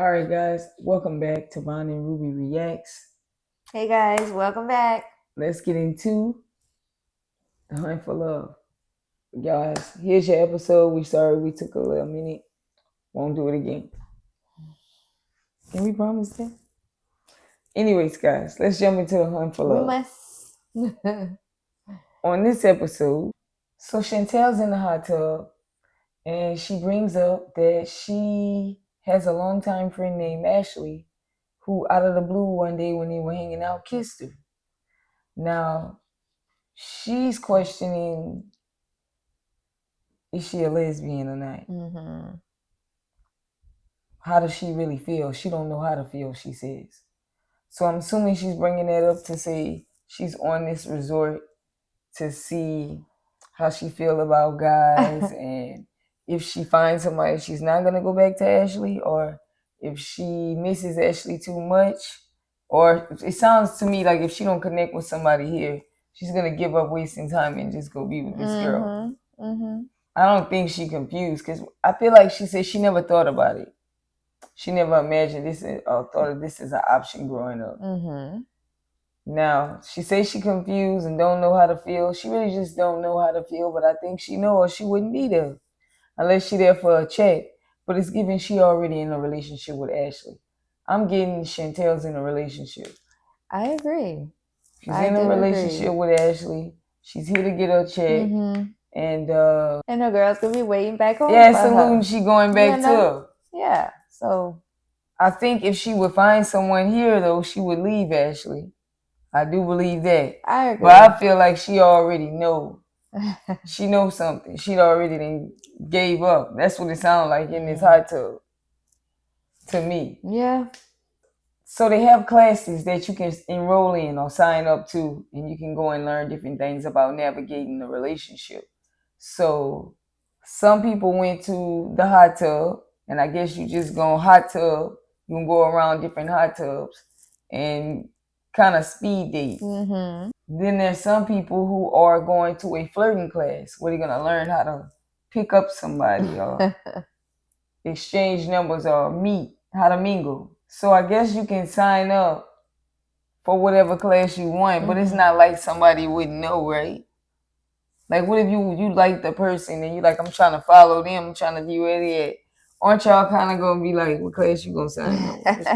All right, guys, welcome back to vonnruby Reacts. Hey guys, welcome back. Let's get into the hunt for love. Guys, here's your episode. We sorry we took a little minute. Won't do it again. Can we promise that? Anyways, guys, let's jump into the hunt for We love. must. On this episode, so Chantel's in the hot tub and she brings up that she has a longtime friend named Ashley who, out of the blue, one day when they were hanging out, kissed her. Now, she's questioning, is she a lesbian or not? Mm-hmm. How does she really feel? She don't know how to feel, she says. So I'm assuming she's bringing that up to say she's on this resort to see how she feel about guys and if she finds somebody, she's not going to go back to Ashley, or if she misses Ashley too much, or it sounds to me like if she don't connect with somebody here, she's going to give up wasting time and just go be with this girl. Mm-hmm. I don't think she confused because I feel like she said she never thought about it. She never imagined this or thought of this as an option growing up. Mm-hmm. Now, she says she confused and don't know how to feel. She really just don't know how to feel, but I think she know or she wouldn't be there unless she there for a check. But it's given she already in a relationship with Ashley. I'm getting Chantel's in a relationship. I agree. She's in a relationship with Ashley. She's here to get her check. Mm-hmm. And her girl's gonna be waiting back home. Yeah, salute, she going back to her. Yeah. So I think if she would find someone here though, she would leave Ashley. I do believe that. I agree. But I feel like she already know. She knows something. She already gave up. That's what it sounds like in this hot tub. To me. Yeah. So they have classes that you can enroll in or sign up to, and you can go and learn different things about navigating the relationship. So some people went to the hot tub, and I guess you just go hot tub. You can go around different hot tubs and kind of speed date. Mm-hmm. Then there's some people who are going to a flirting class where they're gonna learn how to pick up somebody or exchange numbers or meet, how to mingle. So I guess you can sign up for whatever class you want, but it's not like somebody wouldn't know, right? Like, what if you like the person and you like, I'm trying to follow them, I'm trying to be where they at. Aren't y'all kind of gonna be like, what class you gonna sign up with?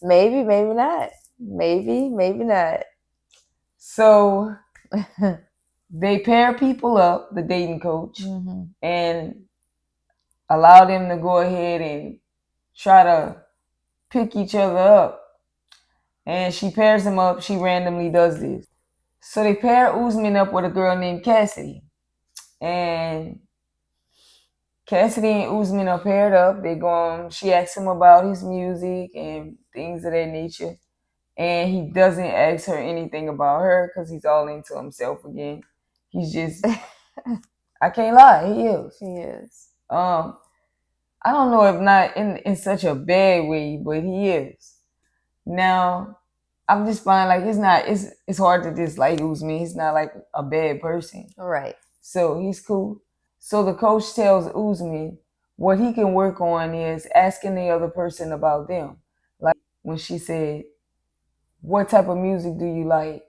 Maybe not. Maybe not. So they pair people up, the dating coach, and allow them to go ahead and try to pick each other up. And she pairs them up. She randomly does this. So they pair Usman up with a girl named Cassidy. And Cassidy and Usman are paired up. She asks him about his music and things of that nature. And he doesn't ask her anything about her because he's all into himself again. He's just, I can't lie, he is. He is. I don't know if not in such a bad way, but he is. Now, I'm just finding like it's hard to dislike Usman. He's not like a bad person. Right. So he's cool. So the coach tells Usman what he can work on is asking the other person about them. Like when she said, what type of music do you like?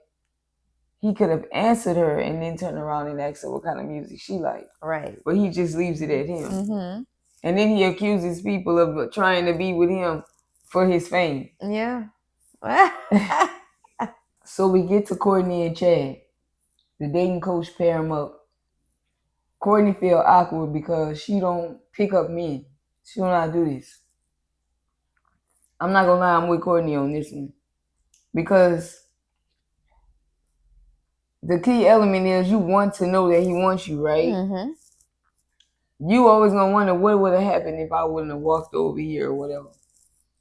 He could have answered her and then turned around and asked her what kind of music she liked. Right. But he just leaves it at him. And then he accuses people of trying to be with him for his fame. Yeah. So we get to Cortney and Chad. The dating coach pair them up. Cortney feel awkward because she don't pick up men. She don't know how to do this. I'm not gonna lie, I'm with Cortney on this one. Because the key element is you want to know that he wants you, right? You always gonna wonder what would have happened if I wouldn't have walked over here or whatever.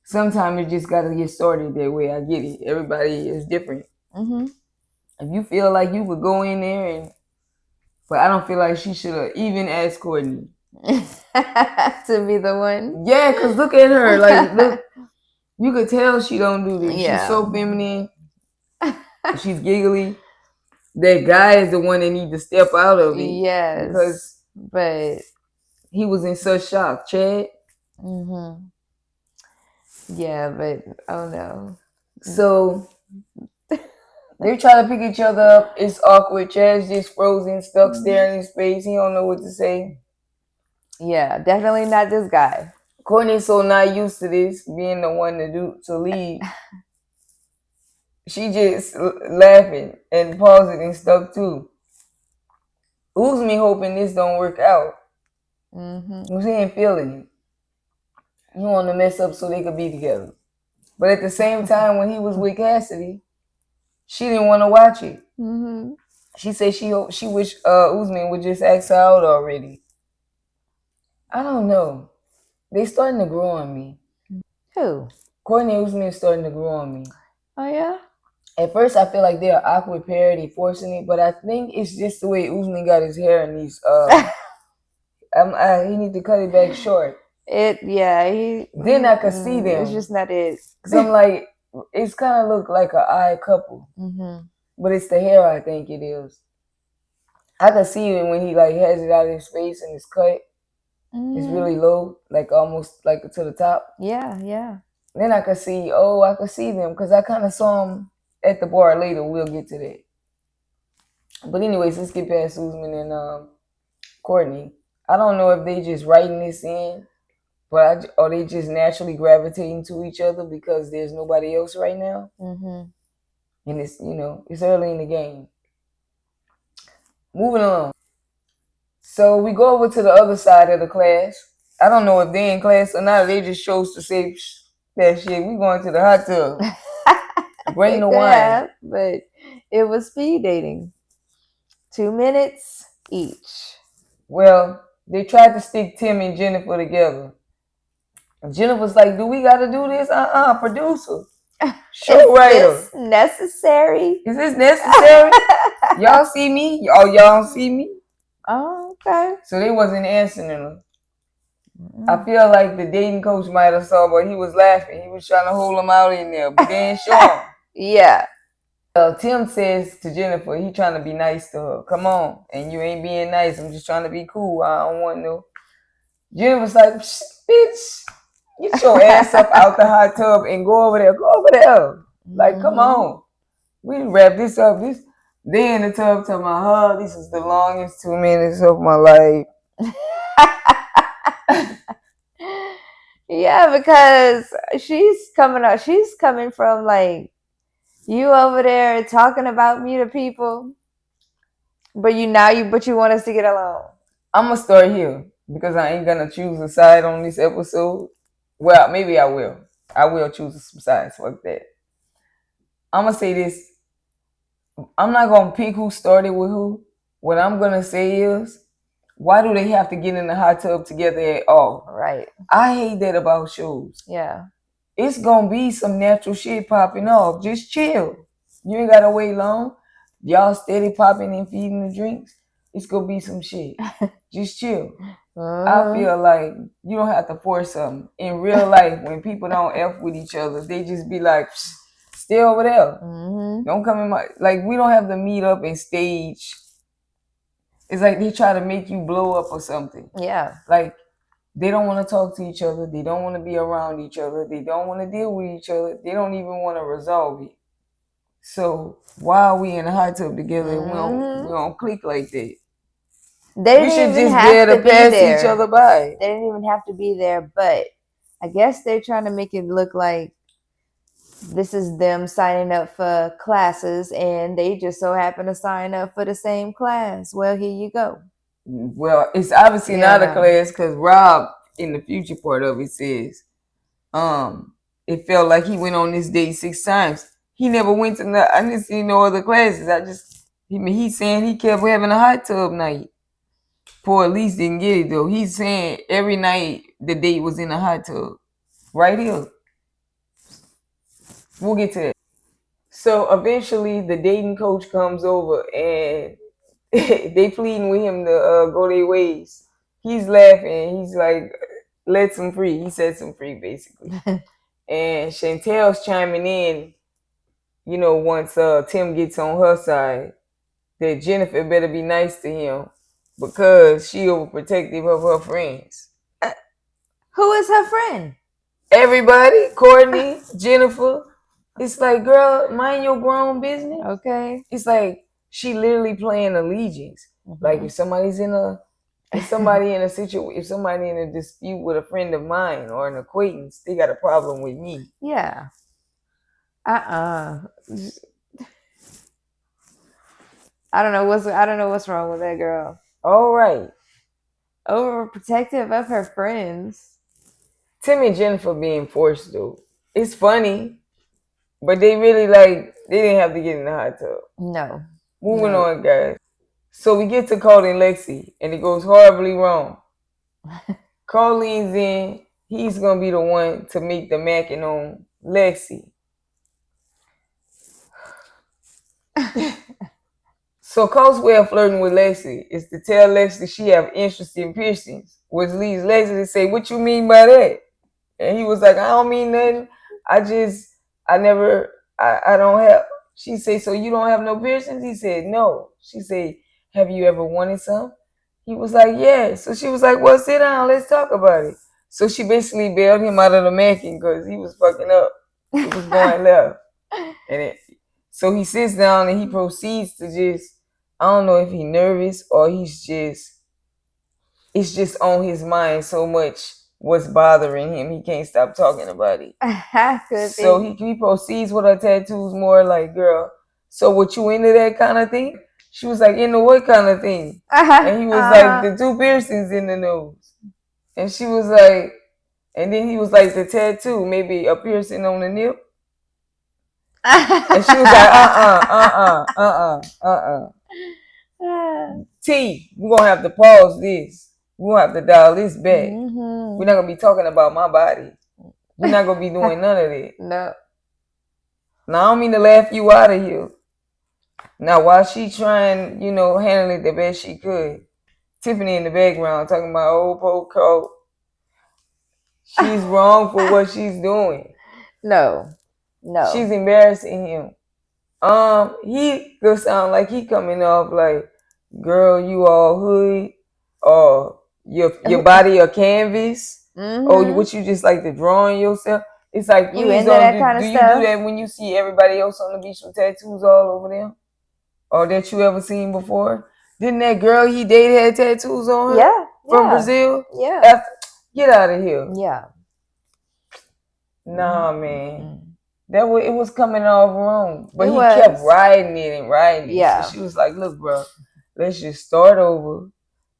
Sometimes you just gotta get started that way. I get it. Everybody is different. If you feel like you could go in there but I don't feel like she should have even asked Cortney. To be the one? Yeah, because look at her. Like, look, you could tell she don't do this. Yeah. She's so feminine. She's giggly. That guy is the one that needs to step out of it. Yes. But he was in such shock. Chad? Yeah, but oh no. So they try to pick each other up. It's awkward. Chad's just frozen, stuck staring in space. He don't know what to say. Yeah, definitely not this guy. Cortney's so not used to this, being the one to lead. She just laughing and pausing and stuck too. Usman hoping this don't work out. He ain't feeling it. He want to mess up so they could be together. But at the same time, when he was with Cassidy, she didn't want to watch it. She said she wish Usman would just ask her out already. I don't know. They starting to grow on me. Who? Cortney and Usman starting to grow on me. Oh yeah. At first, I feel like they're an awkward pair. They forcing it, but I think it's just the way Usman got his hair and these. He need to cut it back short. Then I could see them. It's just not it. Cause I'm like, it's kind of look like an eye couple, but it's the hair. I think it is. I could see him when he like has it out of his face and it's cut. It's really low, like almost like to the top. Yeah. Then I could see. I could see them because I kind of saw them at the bar later. We'll get to that. But anyways, let's get past Usman and Cortney. I don't know if they just writing this in, but are they just naturally gravitating to each other because there's nobody else right now? And it's it's early in the game. Moving on. So we go over to the other side of the class. I don't know if they in class or not. They just chose to say that shit. We going to the hot tub. Bring the wine. But it was speed dating. 2 minutes each. Well, they tried to stick Tim and Jennifer together. And Jennifer's like, "Do we got to do this? Producer. Show writer. Is this necessary? Is this necessary? Y'all see me? Y'all don't see me?" Oh, okay. So they wasn't answering her. I feel like the dating coach might have saw, but he was laughing. He was trying to hold him out in there, but they ain't show him. Yeah. Tim says to Jennifer, he trying to be nice to her. Come on, and you ain't being nice. I'm just trying to be cool. I don't want no. Jennifer's like, bitch, get your ass up out the hot tub and go over there. Go over there. Like, come on. We wrap this up. They in the tub talking about, this is the longest 2 minutes of my life. Yeah, because she's coming from like, you over there talking about me to people, but you want us to get along. I'm gonna start here because I ain't gonna choose a side on this episode. Well, maybe I will. I will choose some sides. Fuck that. I'm gonna say this. I'm not gonna pick who started with who. What I'm gonna say is, why do they have to get in the hot tub together at all? Right. I hate that about shows. Yeah. It's gonna be some natural shit popping off. Just chill. You ain't gotta wait long. Y'all steady popping and feeding the drinks. It's gonna be some shit. Just chill. I feel like you don't have to force something. In real life, when people don't F with each other, they just be like, stay over there. Don't come in like, we don't have to meet up and stage. It's like they try to make you blow up or something. Yeah. Like, they don't want to talk to each other. They don't want to be around each other. They don't want to deal with each other. They don't even want to resolve it. So why are we in a hot tub together and we don't click like that? We should just be able to pass each other by. They didn't even have to be there, but I guess they're trying to make it look like this is them signing up for classes and they just so happen to sign up for the same class. Well, here you go. Well, it's obviously not a class because Rob, in the future part of it, says it felt like he went on this date 6 times. He never went to I didn't see no other classes. He's saying he kept having a hot tub night. Poor at least didn't get it though. He's saying every night the date was in a hot tub. Right here. We'll get to that. So eventually the dating coach comes over and they pleading with him to go their ways. He's laughing. He's like, let him free. He sets him free, basically. And Chantel's chiming in, once Tim gets on her side, that Jennifer better be nice to him because she overprotective of her friends. Who is her friend? everybody, Cortney, Jennifer. It's like, girl, mind your grown business. Okay. It's like she literally playing allegiance. Mm-hmm. Like if somebody in a situation, if somebody in a dispute with a friend of mine or an acquaintance, they got a problem with me. Yeah. I don't know what's wrong with that girl. All right. Overprotective of her friends. Tim and Jennifer being forced though. It's funny, but they really they didn't have to get in the hot tub. No. Moving on, guys. So we get to Colt and Lexi, and it goes horribly wrong. Colt leans in. He's gonna be the one to make the macking on Lexi. So Colt's way of flirting with Lexi is to tell Lexi she have interest in piercings, which leads Lexi to say, "What you mean by that?" And he was like, "I don't mean nothing. I don't have." She said, "So you don't have no piercings?" He said, "No." She said, "Have you ever wanted some?" He was like, "Yeah." So she was like, "Well, sit down. Let's talk about it." So she basically bailed him out of the macking because he was fucking up. He was going left. So he sits down and he proceeds to just, I don't know if he's nervous or it's just on his mind so much what's bothering him. He can't stop talking about it. So he proceeds with her tattoos more like, "Girl, so what, you into that kind of thing?" She was like, "Into what kind of thing?" And he was like, "The 2 piercings in the nose." And she was like, and then he was like, "The tattoo, maybe a piercing on the nip." And she was like, T, we're going to have to pause this. We're going to have to dial this back. Mm-hmm. We're not going to be talking about my body. We're not going to be doing none of that. No. Now, I don't mean to laugh you out of here. Now, while she trying, handle it the best she could, Tiffany in the background talking about, "Oh, poor Colt. She's wrong for what she's doing." No. She's embarrassing him. He could sound like he coming off like, "Girl, you all hood, or your body a canvas, or what you just like to draw on yourself." It's like, please you don't do you do that when you see everybody else on the beach with tattoos all over them, or that you ever seen before? Didn't that girl he dated had tattoos on her? Yeah, from Brazil. Yeah, get out of here. Yeah. Nah, man. It was coming off wrong, but he kept riding it. Yeah. So she was like, "Look, bro, let's just start over.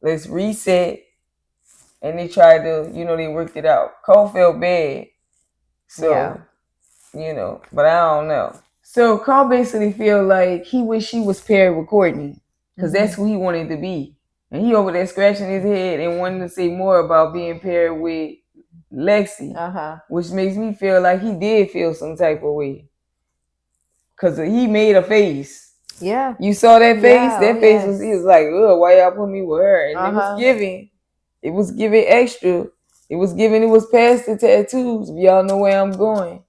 Let's reset." And they tried to, they worked it out. Cole felt bad. So, but I don't know. So Cole basically feel like he wish he was paired with Cortney because that's who he wanted to be. And he over there scratching his head and wanting to say more about being paired with Lexi, which makes me feel like he did feel some type of way. Because he made a face. Yeah. You saw that face? That face was, he was like, "Ugh, why y'all put me with her?" And it was giving extra. It was past the tattoos. Y'all know where I'm going.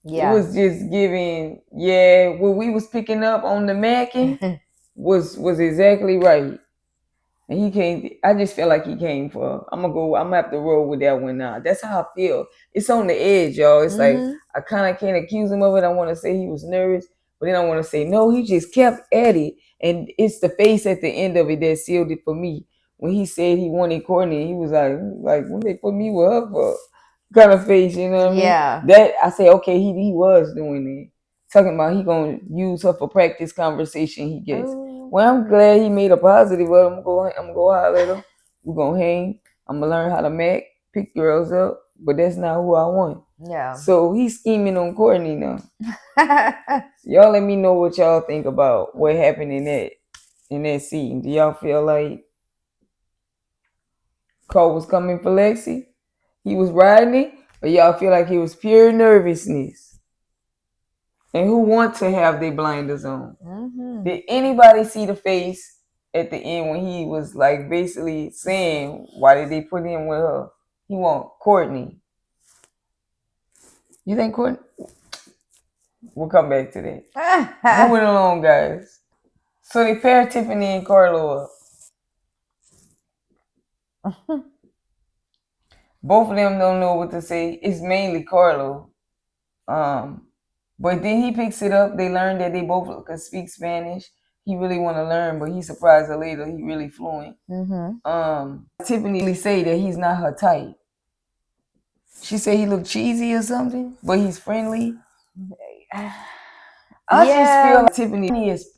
Yeah. It was just giving, what we was picking up on the macking was exactly right. And he came, I just feel like he came for, I'm gonna have to roll with that one now. That's how I feel. It's on the edge, y'all. It's like, I kind of can't accuse him of it. I want to say he was nervous, but then I want to say, no, he just kept at it. And it's the face at the end of it that sealed it for me. When he said he wanted Cortney, he was like, when they put me with her for kind of face, you know what I mean? Yeah. That, I say, okay, he was doing it. Talking about he gonna use her for practice conversation he gets. Well, I'm glad he made a positive. Well, I'm gonna go holler at him. We're gonna hang. I'm gonna learn how to pick girls up, but that's not who I want. Yeah. So he's scheming on Cortney now. Y'all let me know what y'all think about what happened in that scene. Do y'all feel like Cole was coming for Lexi? He was riding it? Or y'all feel like he was pure nervousness? And who want to have their blinders on? Did anybody see the face at the end when he was like basically saying, why did they put him with her? He want Cortney. You think Cortney? We'll come back to that. Moving along, guys. So they pair Tiffany and Carlo up. Both of them don't know what to say. It's mainly Carlo. But then he picks it up. They learn that they both can speak Spanish. He really want to learn, but he's surprised her later. He really fluent. Tiffany say that he's not her type. She said he looked cheesy or something, but he's friendly. I just feel like Tiffany is.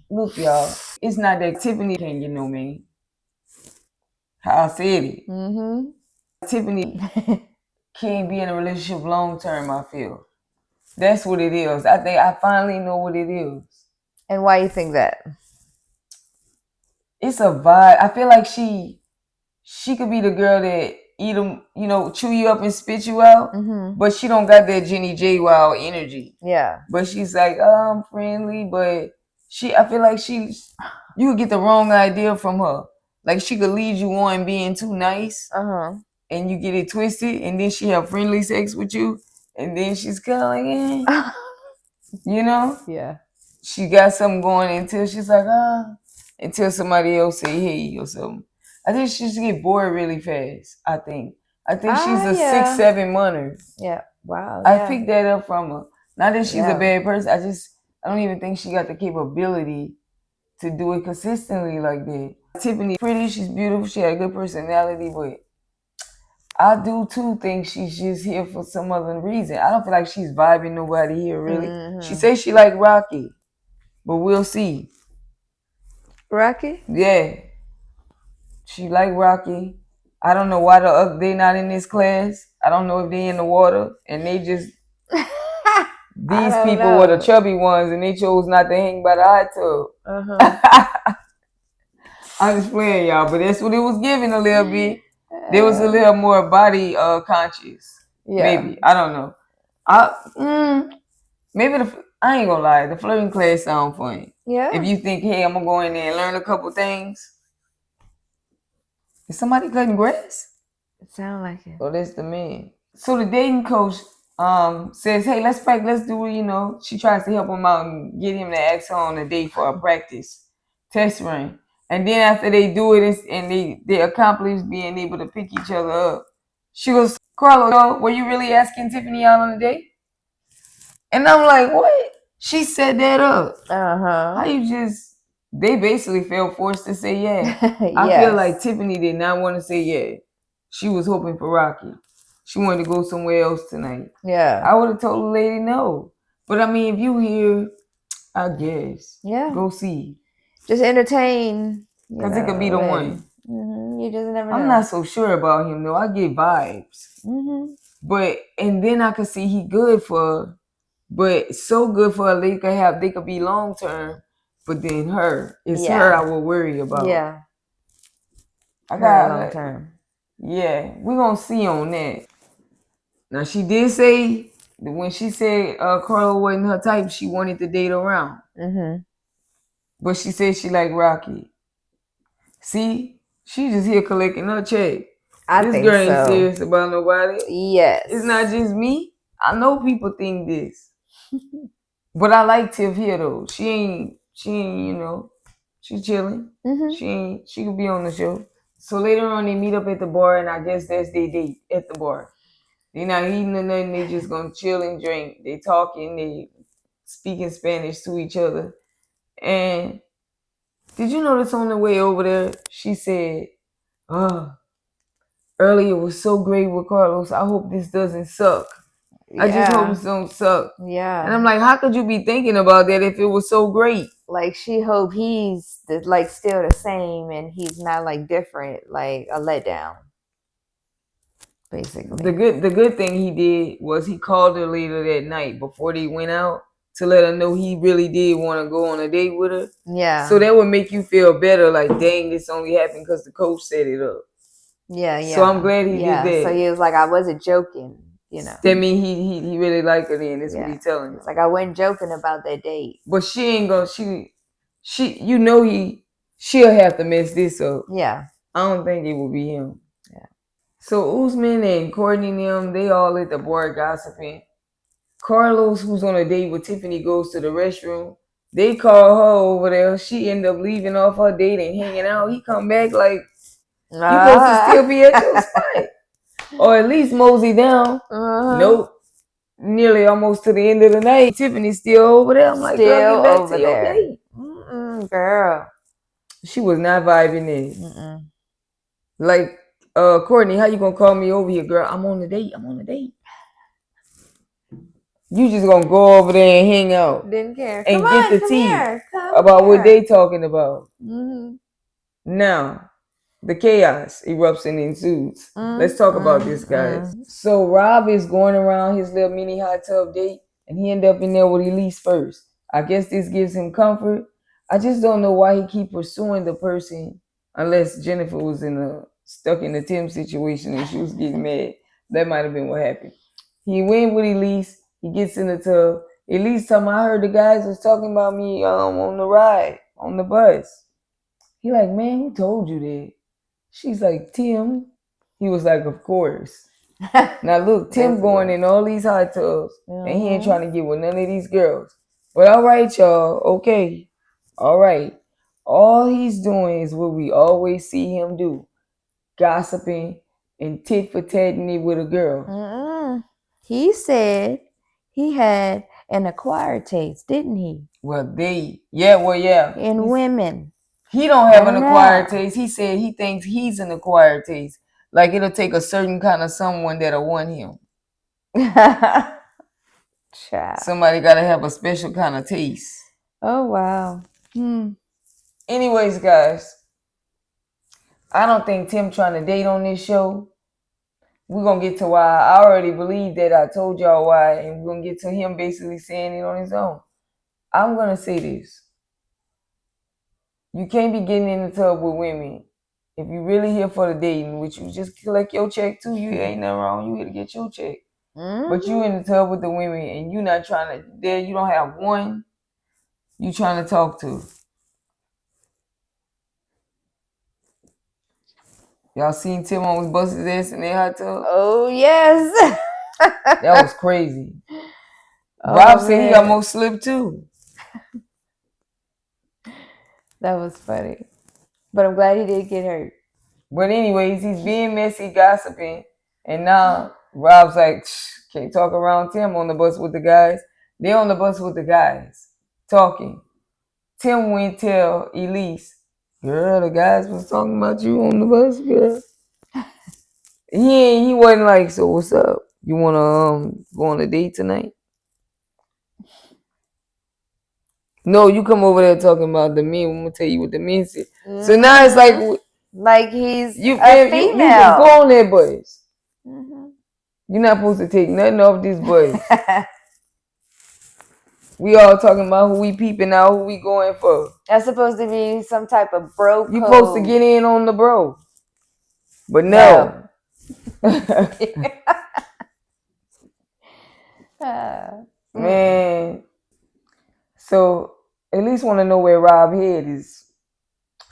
Look, y'all. It's not that Tiffany can't get no man. How I said it. Tiffany can't be in a relationship long term. I feel that's what it is. I think I finally know what it is. And why you think that? It's a vibe. I feel like she could be the girl that eat them, chew you up and spit you out. But she don't got that Jenny J. Wild energy. Yeah. But she's like, I'm friendly, but I feel like you would get the wrong idea from her. Like she could lead you on being too nice. And you get it twisted, and then she have friendly sex with you, and then she's kind of like, Yeah. She got something going until she's like, until somebody else say hey or something. I think she just get bored really fast. I think she's a 6-7 month. Yeah. Wow. I picked that up from her. Not that she's a bad person. I don't even think she got the capability to do it consistently like that. Tiffany's pretty. She's beautiful. She had a good personality, but I do too think she's just here for some other reason. I don't feel like she's vibing nobody here really. She says she like Rocky, but we'll see. Rocky? Yeah. She like Rocky. I don't know why they not in this class. I don't know if they in the water and they just these people were the chubby ones and they chose not to hang by the hot tub. I'm just playing, y'all, but that's what it was giving a little bit. There was a little more body conscious. Yeah. Maybe. I don't know. Maybe I ain't gonna lie, the flirting class sound fun. Yeah. If you think, hey, I'm gonna go in there and learn a couple things. Is somebody cutting grass? It sound like it. Oh, that's the man. So the dating coach says, hey, let's do, she tries to help him out and get him to ask her on a date for a practice test run. And then after they do it and they accomplish being able to pick each other up, she goes, Carlo, were you really asking Tiffany out on a date? And I'm like, what? She set that up. How they basically felt forced to say yeah. Yes. I feel like Tiffany did not want to say yeah. She was hoping for Rocky. She wanted to go somewhere else tonight. Yeah. I would have told the lady no. But I mean, if you here, I guess. Yeah. Go see. Just entertain. Because it could be the one. You just never know. I'm not so sure about him though. I get vibes. But, and then I could see he good for, but so good for a lady they could be long term. But then her I will worry about. Yeah. I got long term. Yeah, we're gonna see on that. Now she did say that when she said Carlo wasn't her type, she wanted to date around. But she said she liked Rocky. See, she just here collecting her check. This girl ain't serious about nobody. Yes. It's not just me. I know people think this. But I like Tiff here though. She ain't, she's chilling. She could be on the show. So later on they meet up at the bar and I guess that's their date at the bar. They're not eating or nothing, they just gonna chill and drink. They talking, they speaking Spanish to each other. And did you notice on the way over there, she said, earlier it was so great with Carlos. I hope this doesn't suck. Yeah. I just hope it don't suck. Yeah. And I'm like, how could you be thinking about that if it was so great? Like she hope he's like still the same and he's not like different, like a letdown. Basically. The good thing he did was he called her later that night before they went out to let her know he really did want to go on a date with her. Yeah. So that would make you feel better, like, dang, this only happened because the coach set it up. Yeah, yeah. So I'm glad he did that. So he was like, I wasn't joking, That mean he really liked her then, that's what he's telling you. It's like I wasn't joking about that date. But she ain't gonna she'll have to mess this up. Yeah. I don't think it will be him. Yeah. So Usman and Cortney and them, they all at the bar gossiping. Carlos, who's on a date with Tiffany, goes to the restroom. They call her over there. She end up leaving off her date and hanging out. He come back like, You supposed to still be at your spot. Or at least mosey down. Nope. Nearly almost to the end of the night. Tiffany's still over there. I'm like, girl, get back to your date. Girl. She was not vibing it. Like, Cortney, how you gonna call me over here, girl? I'm on the date. You just gonna go over there and hang out. Didn't care. And get the tea about what they talking about. Now, the chaos erupts and ensues. Let's talk about this, guys. So Rob is going around his little mini hot tub date, and he ended up in there with Elise first. I guess this gives him comfort. I just don't know why he keep pursuing the person, unless Jennifer was stuck in the Tim situation and she was getting mad. That might have been what happened. He went with Elise. He gets in the tub. Elise told me, I heard the guys was talking about me on the ride, on the bus. He like, man, who told you that? She's like, Tim. He was like, of course. Now look, Tim going in all these hot tubs, and he ain't trying to get with none of these girls. But all right, y'all, okay. All right. All he's doing is what we always see him do. Gossiping and tit for tatting it with a girl. He said he had an acquired taste, didn't he? Well, yeah. In women. He don't have an acquired taste. He said he thinks he's an acquired taste. Like it'll take a certain kind of someone that'll want him. Somebody gotta have a special kind of taste. Oh, wow. Anyways, guys, I don't think Tim trying to date on this show. We're going to get to why. I already believe that I told y'all why, and we're going to get to him basically saying it on his own. I'm going to say this. You can't be getting in the tub with women. If you're really here for the dating, which you just collect your check too, you ain't nothing wrong. You here to get your check. But you in the tub with the women, and you not trying to, you don't have one you trying to talk to. Y'all seen Tim almost bust his ass in that hot tub? Oh, yes. That was crazy. Rob said he almost slipped too. That was funny. But I'm glad he didn't get hurt. But anyways, he's being messy, gossiping. And now Rob's like, can't talk around Tim on the bus with the guys. They're on the bus with the guys, talking. Tim went tell Elise, girl, the guys was talking about you on the bus, girl. He wasn't like, so what's up? You want to go on a date tonight? No, you come over there talking about the men. I'm going to tell you what the men said. So now it's like he's a female. You can go on that bus. You're not supposed to take nothing off this bus. We all talking about who we peeping out, who we going for. That's supposed to be some type of bro code. You supposed to get in on the bro. But no. Man. So at least want to know where Rob head is.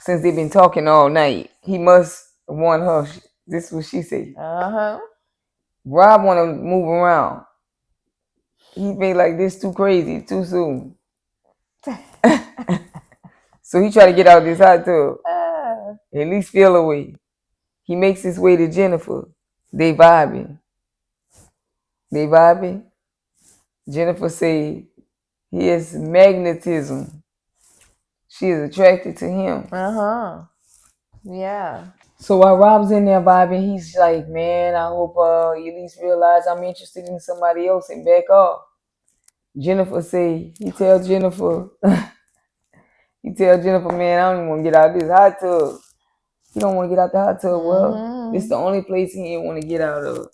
Since they've been talking all night. He must want her. This is what she said. Rob want to move around. He feel like this too crazy, too soon. So he try to get out this hot tub. At least feel away. He makes his way to Jennifer. They vibing. Jennifer say he has magnetism. She is attracted to him. Yeah. So while Rob's in there vibing, he's like, man, I hope Elise realize I'm interested in somebody else and back off. Jennifer say, he tell Jennifer, man, I don't even want to get out of this hot tub. He don't want to get out the hot tub. Well, this is the only place he didn't want to get out of.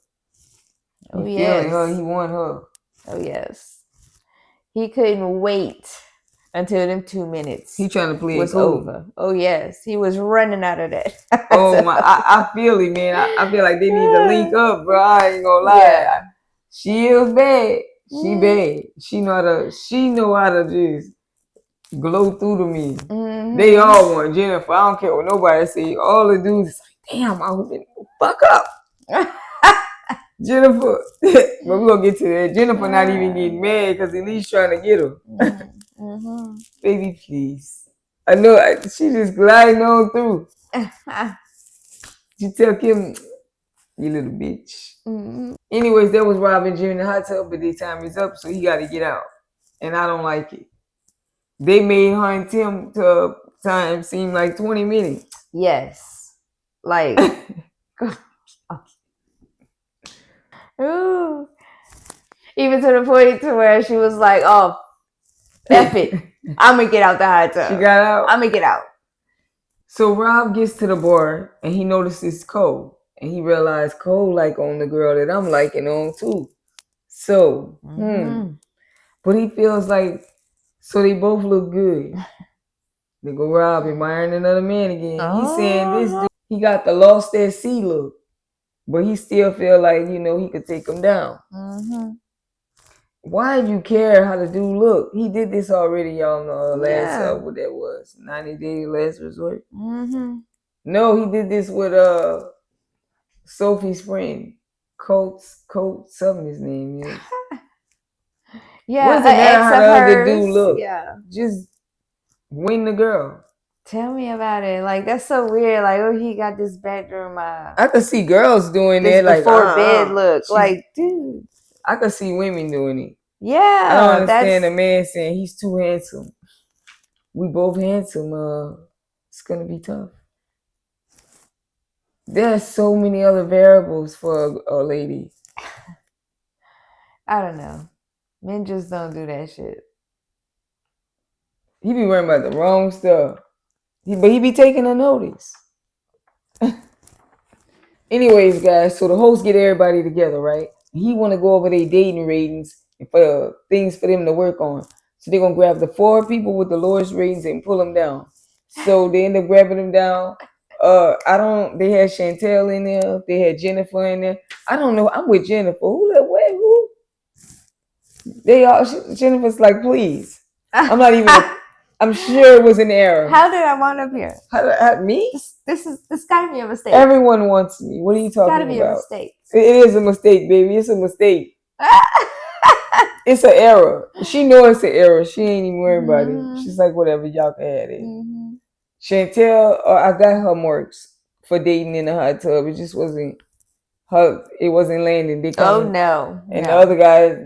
He feeling her, he want her. Oh, yes. He couldn't wait until them 2 minutes. He trying to play was over. Oh, yes. He was running out of that. Oh, my. I feel it, man. I feel like they need to link up, bro. I ain't going to lie. Yeah. She is bad. She bad. She know how to just glow through to me. They all want Jennifer. I don't care what nobody say. All the dudes is like, damn, I hope they fuck up. Jennifer. But we're going to get to that. Jennifer not even getting mad because Elise trying to get her. Baby, please. I know she just gliding on through. She tell Kim, you little bitch. Anyways, that was Rob and Jim in the hot tub, but their time is up, so he got to get out. And I don't like it. They made her and Tim time seem like 20 minutes. Yes. Like, ooh. Even to the point to where she was like, oh, F it. I'm going to get out the hot tub. She got out? I'm going to get out. So Rob gets to the bar and he notices Cole. And he realized Cole like on the girl that I'm liking on too. So, But he feels like, so they both look good. They go Rob admiring another man again. He's saying this dude, he got the lost at sea look. But he still feel like, he could take him down. Why do you care how the dude look? He did this already, y'all know. Last what that was, 90 Day Last Resort. No, he did this with Sophie's friend, Colt, something his name is. Yeah, what does it matter how the other dude look? Yeah, just win the girl. Tell me about it. Like, that's so weird. Like, oh, he got this bedroom. I could see girls doing that, like before bed look. Like, dude. I could see women doing it. Yeah, I don't understand a man saying he's too handsome. We both handsome. It's gonna be tough. There's so many other variables for a lady. I don't know. Men just don't do that shit. He be worrying about the wrong stuff. But he be taking a notice. Anyways, guys, so the host get everybody together, right? He want to go over their dating ratings and for things for them to work on. So they're going to grab the 4 people with the lowest ratings and pull them down. So they end up grabbing them down. They had Chantel in there. They had Jennifer in there. I don't know. I'm with Jennifer. Who? Jennifer's like, please. I'm not even... I'm sure it was an error. How did I wind up here? Me? This gotta be a mistake. Everyone wants me. What are you talking about? It's gotta be a mistake. It is a mistake, baby. It's a mistake. It's an error. She knows it's an error. She ain't even worried about it. She's like, whatever, y'all can have it. Chantel, I got her marks for dating in the hot tub. It just wasn't her. It wasn't landing. The other guys,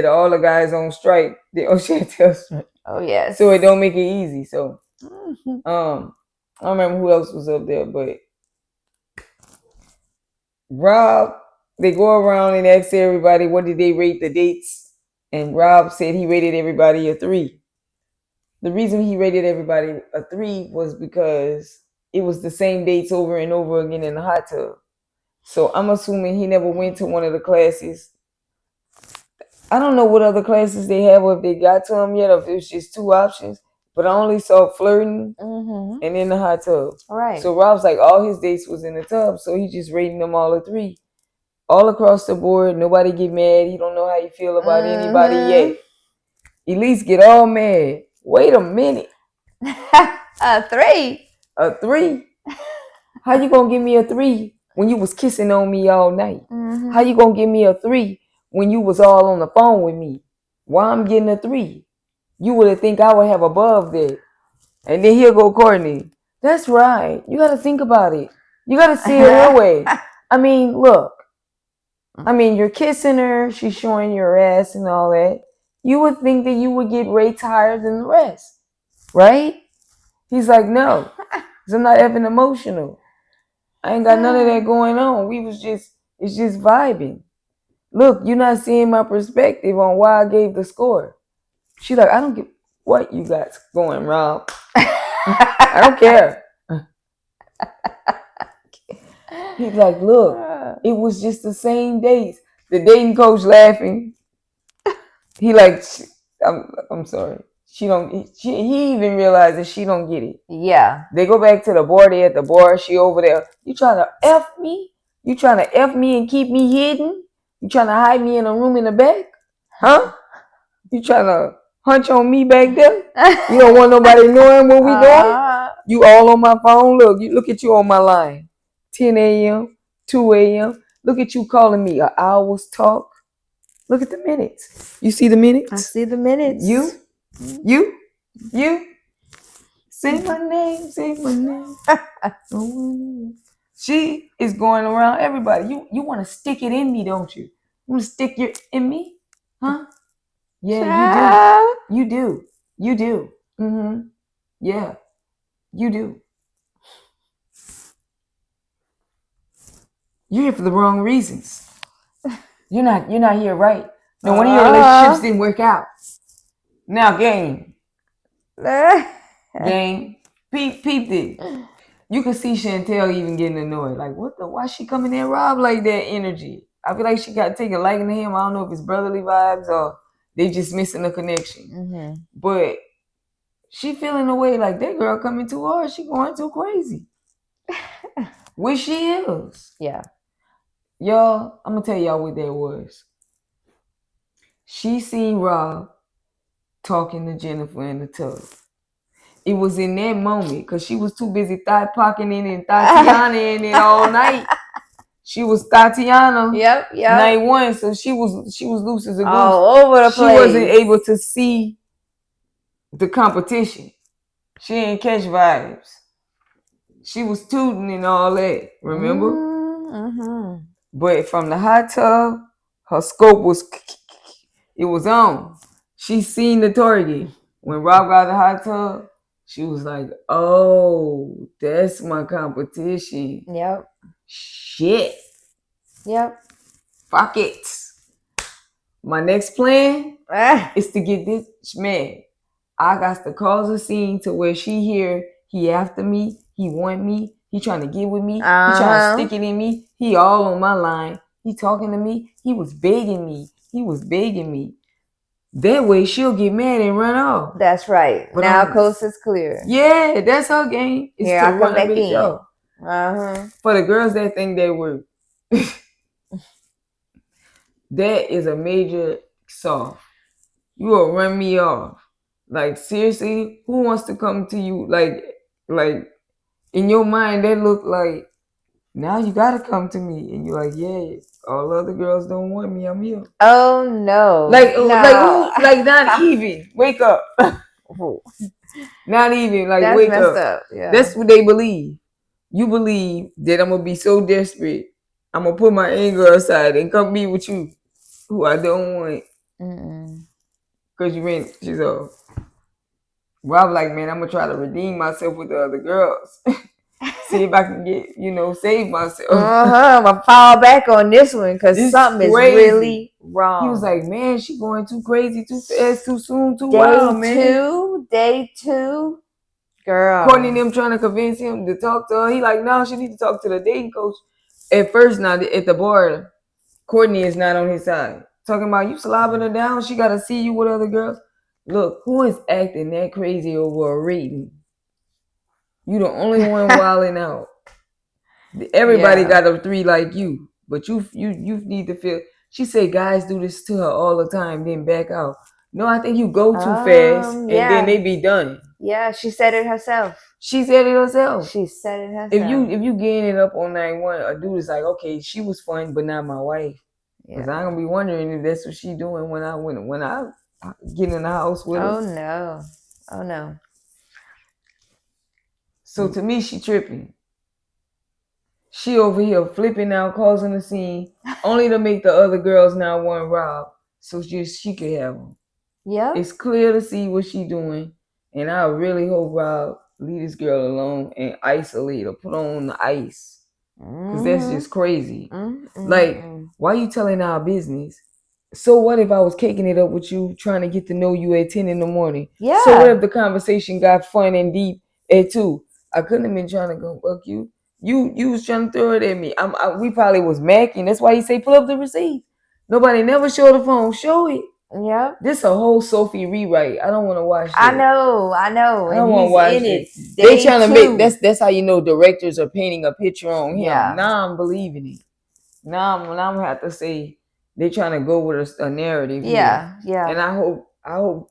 all the guys on strike. They on Chantel's strike. Oh yes. So it don't make it easy. So I don't remember who else was up there, but Rob, they go around and ask everybody what did they rate the dates, and Rob said he rated everybody a 3. The reason he rated everybody a 3 was because it was the same dates over and over again in the hot tub. So I'm assuming he never went to one of the classes. I don't know what other classes they have or if they got to them yet, or if it was just 2 options. But I only saw flirting and in the hot tub. Right. So Rob's like, all his dates was in the tub, so he just rating them all a 3. All across the board, nobody get mad. He don't know how you feel about anybody yet. At least get all mad. Wait a minute. A 3? A 3? How you gonna give me a 3 when you was kissing on me all night? How you gonna give me a 3 when you was all on the phone with me? Why I'm getting a 3? You would have think I would have above that. And then here go Cortney. That's right. You got to think about it. You got to see it her way. I mean, look. I mean, you're kissing her. She's showing your ass and all that. You would think that you would get rates higher than the rest. Right? He's like, no. Because I'm not effing emotional. I ain't got none of that going on. It's just vibing. Look, you're not seeing my perspective on why I gave the score. She's like, I don't give what you got going, Rob. I don't care. He's like, look, it was just the same days. The dating coach laughing. He like, I'm sorry. He even realized that she don't get it. Yeah. They go back to the bar. They at the bar. She over there. You trying to F me? You trying to F me and keep me hidden? You trying to hide me in a room in the back? Huh? You trying to hunch on me back there? You don't want nobody knowing what we doing? You all on my phone? Look at you on my line. 10 a.m., 2 a.m. Look at you calling me an hour's talk. Look at the minutes. You see the minutes? I see the minutes. You. Say my name. She is going around everybody. You want to stick it in me, don't you? You want to stick your in me? Huh? Yeah, you do. You do. Mm-hmm. Yeah, you do. You're here for the wrong reasons. You're not here right. No, one of your relationships didn't work out. Now, game. Game. Peep it. You can see Chantel even getting annoyed. Like, why she coming in Rob like that energy? I feel like she got to take a liking to him. I don't know if it's brotherly vibes or they just missing a connection. Mm-hmm. But she feeling the way like that girl coming too hard. She going too crazy. Which she is. Yeah. Y'all, I'm going to tell y'all what that was. She seen Rob talking to Jennifer in the tub. It was in that moment because she was too busy thigh-pocketing and Tatiana in it all night. She was Tatiana. Yep. Night one, so she was loose as a goose. All over the place. She wasn't able to see the competition. She didn't catch vibes. She was tooting and all that. Remember? Mm-hmm. But from the hot tub, her scope was on. She seen the target. When Rob got the hot tub, she was like, oh, that's my competition. Yep. Shit. Yep. Fuck it. My next plan is to get this man. I got to cause a scene to where she hear he after me, he want me, he trying to get with me, he trying to stick it in me, he all on my line, he talking to me, he was begging me. That way she'll get mad and run off. That's right. But now coast is clear. Yeah, that's her game. It's here, to I come back in. Uh-huh. For the girls that think they were, that is a major soft. You will run me off. Like, seriously, who wants to come to you? Like in your mind, that look like, now you gotta come to me. And you're like, yeah, all other girls don't want me. I'm here. Oh, no. Like not even. Wake up. Not even. Like, that's wake up. Yeah. That's what they believe. You believe that I'm going to be so desperate. I'm going to put my anger aside and come be with you, who I don't want. Because you ran. She's all. Rob like, man, I'm going to try to redeem myself with the other girls. See if I can get, save myself. I'm going to fall back on this one because something is really wrong. He was like, man, she going too crazy, too fast, too soon, too wild, man. Day two. Girl. Cortney and them trying to convince him to talk to her. He like, no, she need to talk to the dating coach. At first, now, at the bar, Cortney is not on his side. Talking about, you slobbing her down. She got to see you with other girls. Look, who is acting that crazy over a rating? You the only one wilding out. Everybody got a 3 like you, but you need to feel. She said guys do this to her all the time, then back out. No, I think you go too fast, and then they be done. Yeah, she said it herself. If you getting it up on night one, a dude is like, okay, she was fun, but not my wife. Because I'm gonna be wondering if that's what she doing when I get in the house with her. Oh no. So to me, she tripping. She over here flipping out, causing a scene, only to make the other girls now want Rob, so she could have him. Yeah, it's clear to see what she doing, and I really hope Rob leave this girl alone and isolate her, put her on the ice, because that's just crazy. Like, why you telling our business? So what if I was caking it up with you, trying to get to know you at 10 in the morning? Yeah. So what if the conversation got fun and deep at 2? I couldn't have been trying to go fuck you. You was trying to throw it at me. We probably was macking. That's why he say pull up the receipt. Nobody never showed the phone. Show it. Yeah. This a whole Sophie rewrite. I don't want to watch it. I know. I don't want to watch it. They trying to make that's how you know directors are painting a picture on him. Yeah. Now I'm believing it. Now I'm gonna have to say they trying to go with a narrative. Yeah. Here. Yeah. And I hope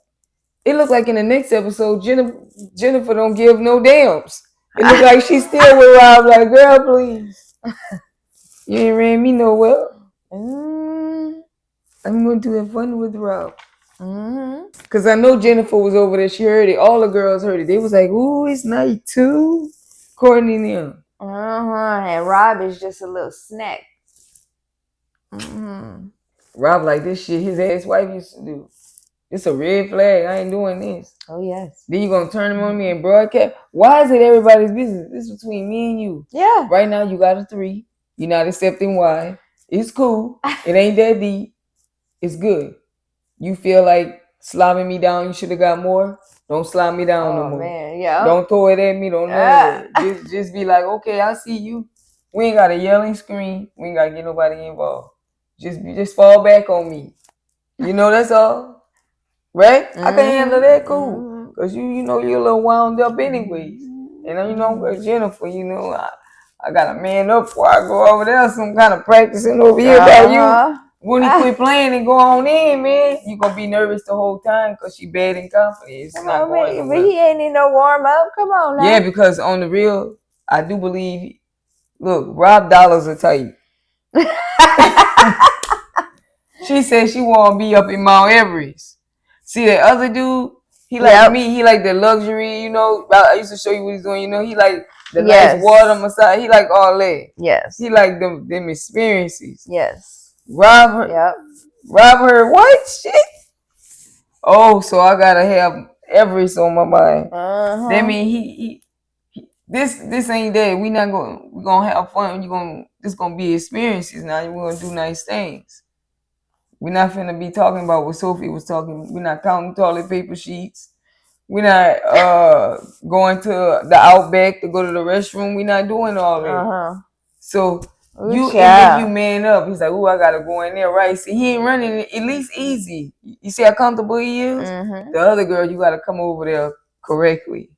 it look like in the next episode Jennifer don't give no damns. It look like she's still with Rob. Like, girl, please, you ain't ran me nowhere. I'm going to have fun with Rob. Because I know Jennifer was over there. She heard it. All the girls heard it. They was like, ooh, it's night 2. Cortney and them. And Rob is just a little snack. Rob like this shit his ex-wife used to do. It's a red flag. I ain't doing this. Oh, yes. Then you gonna turn them on me and broadcast? Why is it everybody's business? This is between me and you. Yeah. Right now you got a 3. You're not accepting why. It's cool. It ain't that deep. It's good. You feel like slamming me down, you should have got more. Don't slam me down no more. Man, yeah. Don't throw it at me. Don't none of that. Just be like, okay, I see you. We ain't got a yelling scream. We ain't got to get nobody involved. Just fall back on me. You know, that's all. Right? I can handle that. Cool. Because you know you're a little wound up anyways. And you know, Jennifer, you know, I got a man up before I go over there. Some kind of practicing over here about you. When he quit playing and go on in, man, you gonna be nervous the whole time because she bad and confident. It's not going nowhere. But he ain't need no warm up. Come on now. Yeah, because on the real, I do believe. Look, Rob Dollars a type. She said she want to be up in Mount Everest. See that other dude? He like me. He like the luxury. You know, I used to show you what he's doing. You know, he like the nice water massage. He like all that. Yes. He like them experiences. Yes. Rob her what shit? Oh, so I gotta have Everest on my mind. That mean he this ain't that. We gonna have fun. This gonna be experiences now. We're gonna do nice things. We're not finna be talking about what Sophie was talking. We're not counting toilet paper sheets. We're not going to the Outback to go to the restroom. We're not doing all that. So you man up. He's like, oh, I gotta go in there, right? See, he ain't running it, at least easy. You see how comfortable he is? The other girl, you gotta come over there correctly.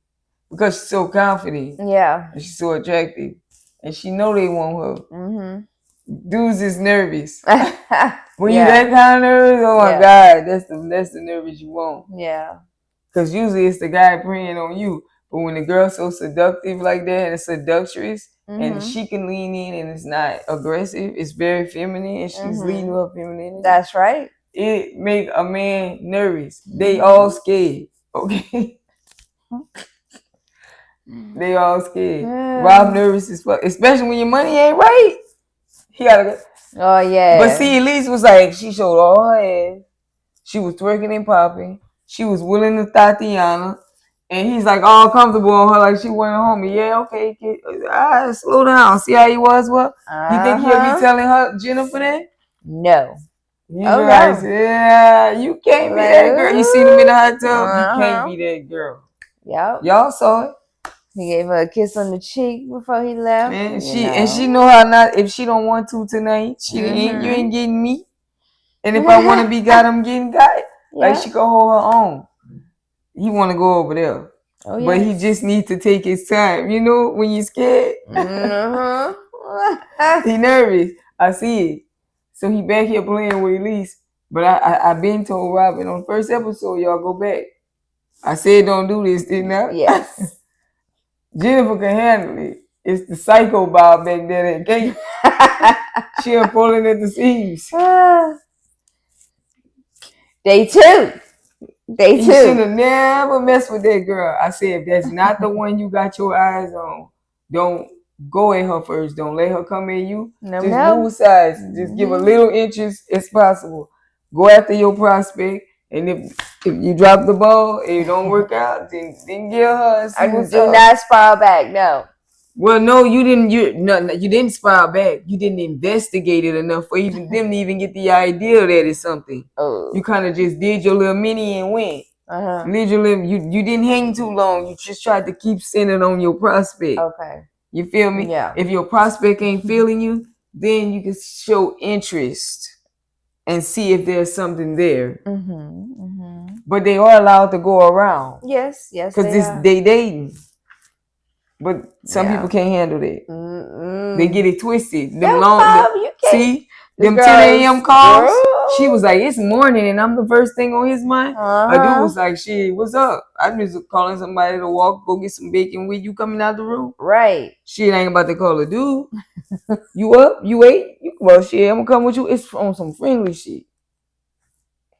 Because she's so confident. Yeah. And she's so attractive. And she know they want her. Dudes is nervous. When you that kind of nervous, oh my God, that's the nervous you want. Yeah. Because usually it's the guy preying on you. But when the girl's so seductive like that and seductress, and she can lean in and it's not aggressive, it's very feminine and she's leading with her femininity. That's right. It make a man nervous. They all scared. Okay. They all scared. Rob nervous as fuck, especially when your money ain't right. He gotta go. Oh yeah. But see, Elise was like, she showed all her ass. She was twerking and popping. She was willing to Tatiana. And he's like all comfortable on her, like she went home. Yeah, okay, kid. Slow down. See how he was? What? You think he'll be telling her Jennifer that? No. Yeah, you can't be that girl. You seen him in the hot tub? You can't be that girl. Yep. Y'all saw it. He gave her a kiss on the cheek before he left. And she know how not. If she don't want to tonight, you ain't getting me. And if I want to be got, I'm getting got. Like she can hold her own. He want to go over there. Oh, but he just needs to take his time. You know, when you're scared. He nervous. I see it. So he back here playing with Elise. But I been told Robin on the first episode, y'all go back. I said don't do this, didn't I? Yes. Jennifer can handle it. It's the psycho Bob back there that can't. She pulling at the seams. Day two. You should have never messed with that girl. I said, if that's not the one you got your eyes on, don't go at her first. Don't let her come at you. Just move sides. Just give a little interest as possible. Go after your prospect. And if you drop the ball and it don't work out, then give her. I do not spiral back. No. Well, no, you didn't. You didn't spiral back. You didn't investigate it enough for them to even get the idea that it's something. Oh. You kind of just did your little mini and went. Did your little. You didn't hang too long. You just tried to keep sending on your prospect. Okay. You feel me? Yeah. If your prospect ain't feeling you, then you can show interest and see if there's something there. But they are allowed to go around. Yes. Because they dating. But some people can't handle that. They get it twisted. See? Them 10 a.m. calls. She was like, it's morning and I'm the first thing on his mind. A dude was like, shit, what's up? I'm just calling somebody to go get some bacon with you coming out the room. Right. Shit, ain't about to call a dude. You up? You ate? Well, shit, I'm gonna come with you. It's on some friendly shit.